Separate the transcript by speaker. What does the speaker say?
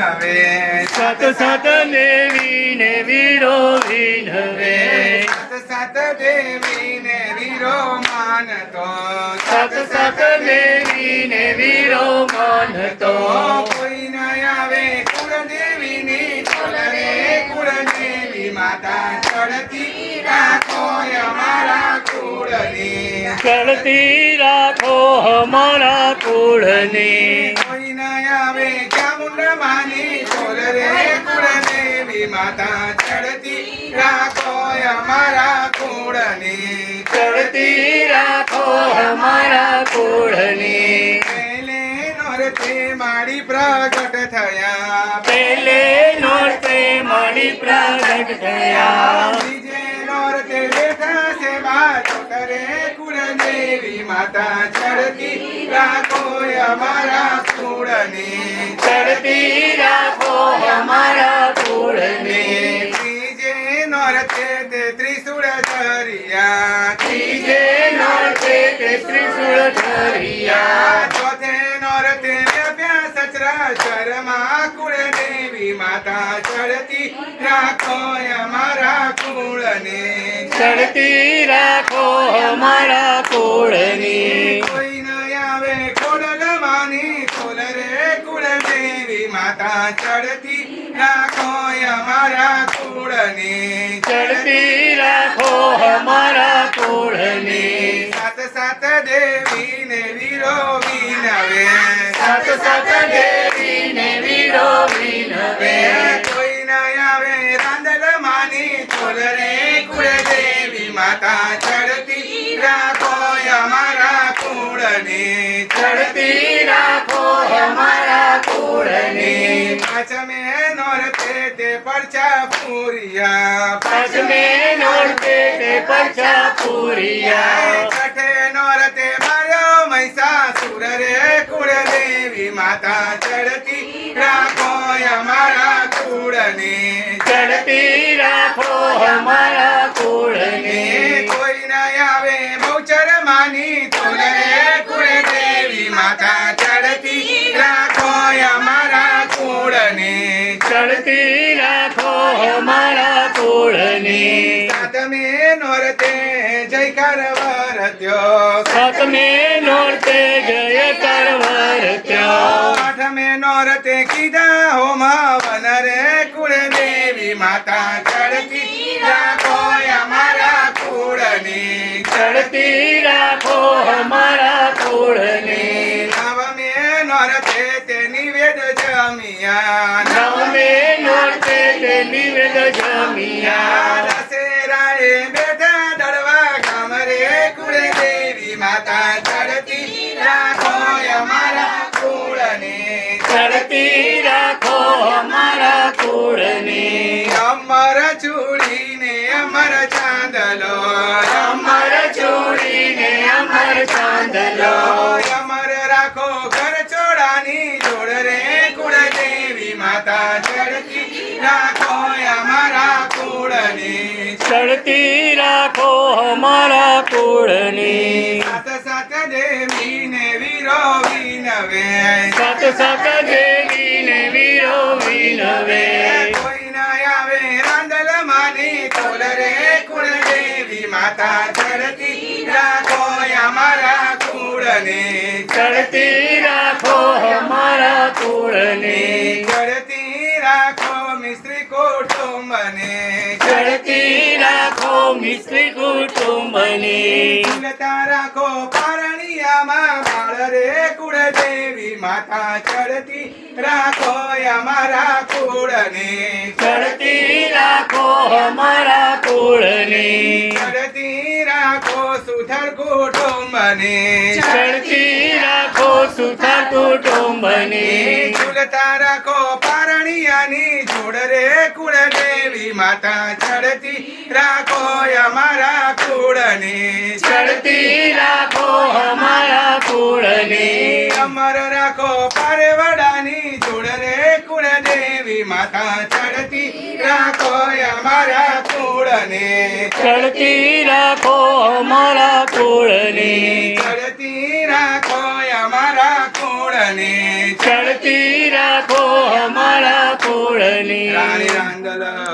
Speaker 1: વિનવે
Speaker 2: સત સત દેવીને વીરો વિનવે
Speaker 1: સત સત દેવીને વીરો માનતો
Speaker 2: સત સત દેવીને વીરો માનતો
Speaker 1: કોઈ ન આવે કુળદેવીની ચોલ રે કુળદેવી માતા ચડતી રાખો અમારા કુળની
Speaker 2: ચડતી રાખો અમારા કુળની
Speaker 1: કોઈ ન આવે ચામુંડમાની ચોલ રે કુળદેવી માતા ચડતી રાખો અમારા કુળની
Speaker 2: ચડતી રાખો અમારા કુળની
Speaker 1: પેલે નોરતે માડી પ્રગટ થયા
Speaker 2: પેલે નોરતે મળી પ્રગટ થયા
Speaker 1: બીજે નોરતે બેઠા છે બાજોટ રે કુળદેવી માતા ચડતી રાખો અમારા કુળની
Speaker 2: ચડતી રાખો અમારા કુળની
Speaker 1: ત્રીજે નોરતે તે ત્રિશુળ ધરિયા
Speaker 2: ત્રીજે નોરતે તે ત્રિશુળ ધરિયા
Speaker 1: ચોથે નોરતે વ્યાપ્યા સચરાચરમાં કુળદેવી માતા ચડતી રાખો અમારા કુળને
Speaker 2: ચડતી રાખો અમારા કુળની
Speaker 1: કોઈ ન આવે ખોડલમાની ખોલ રે કુળદેવી માતા ચડતી રાખો અમારા કુળને
Speaker 2: ચડતી રાખો અમારા કુળની
Speaker 1: સાત સાત દેવીને વીરો વિનવે
Speaker 2: સત સત દેવીને વીરો વિનવે
Speaker 1: કોઈ ન આવે રાંદલમાની ચોલ રે કુળદેવી માતા ચડતી રાખો અમારા કુળને
Speaker 2: ચડતી રાખો અમારા કુળની
Speaker 1: પાંચમે નોરતે તે પરચા પૂરિયા
Speaker 2: પચમે નોરતે તે પરચા પૂરિયા
Speaker 1: છઠે નોરતે માર્યો મહિષાસુર રે કુળદેવી માતા ચડતી રાખો અમારા કુળને
Speaker 2: ચડતી રાખો અમારા કુળની
Speaker 1: કોઈ ન આવે બહુચર માની ચોલ રે કુળદેવી માતા ચડતી રાખો અમારા કુળને
Speaker 2: ચડતી રાખો અમારા કુળની
Speaker 1: સાતમે નોરતે જયકાર વરત્યો
Speaker 2: સાતમે નોરતે જય કરવર્ત્યો
Speaker 1: આઠમે નોરતે કીધા હોમ વન રે કુળદેવી માતા ચડતી રાખો અમારા કુળને
Speaker 2: ચડતી રાખો અમારા કુળની
Speaker 1: નવમે નોરતે તે નિવેદ જમિયા
Speaker 2: નવમે નોરતે તે નિવેદ જમિયા
Speaker 1: દશેરાએ બેઠા દળવા ગામ રે કુળદેવી માતા ચડતી રાખો અમારા કુળને
Speaker 2: ચડતી રાખો અમારા કુળની
Speaker 1: અમર ચૂડીને અમર ચાંદલો
Speaker 2: અમર ચોરીને અમર ચાંદલો
Speaker 1: અમર રાખો ઘર ચોડાની જોડ રે કુળદેવી માતા ચડતી રાખો અમારા કુળને
Speaker 2: ચડતી રાખો અમારા કુળની
Speaker 1: સાત સાત દેવીને વીરો વિનવે
Speaker 2: સત સત દેવીને વીરો વિનવે
Speaker 1: કોઈ ન આવે રાંદલમાની ચોલ રે કુળદેવી માતા ચડતી રાખો અમારા કુળને
Speaker 2: ચડતી રાખો અમારા કુળની
Speaker 1: ચડતી રાખો મિસ્ત્રી કુટુંબને
Speaker 2: ચડતી રાખો મિસ્ત્રી કુટુંબની
Speaker 1: ઝૂલતા રાખો પારણિયામાં બાળ રે કુળદેવી માતા ચડતી રાખો અમારા કુળને
Speaker 2: ચડતી રાખો અમારા કુળની
Speaker 1: ચડતી રાખો સુથર કુટુંબને
Speaker 2: ચડતી રાખો સુથાર કુટુંબની
Speaker 1: ઝૂલતા રાખો પારણિયાની જોડ રે કુળદેવી માતા ચડતી રાખો અમારા કુળને
Speaker 2: ચડતી રાખો અમારા કુળની
Speaker 1: અમર રાખો પારેવડાની જોડ રે કુળદેવી માતા ચડતી રાખો અમારા કુળને
Speaker 2: ચડતી રાખો અમારા કુળની
Speaker 1: ચડતી રાખો અમારા કુળને
Speaker 2: ચડતી રાખો અમારા
Speaker 1: મંગલ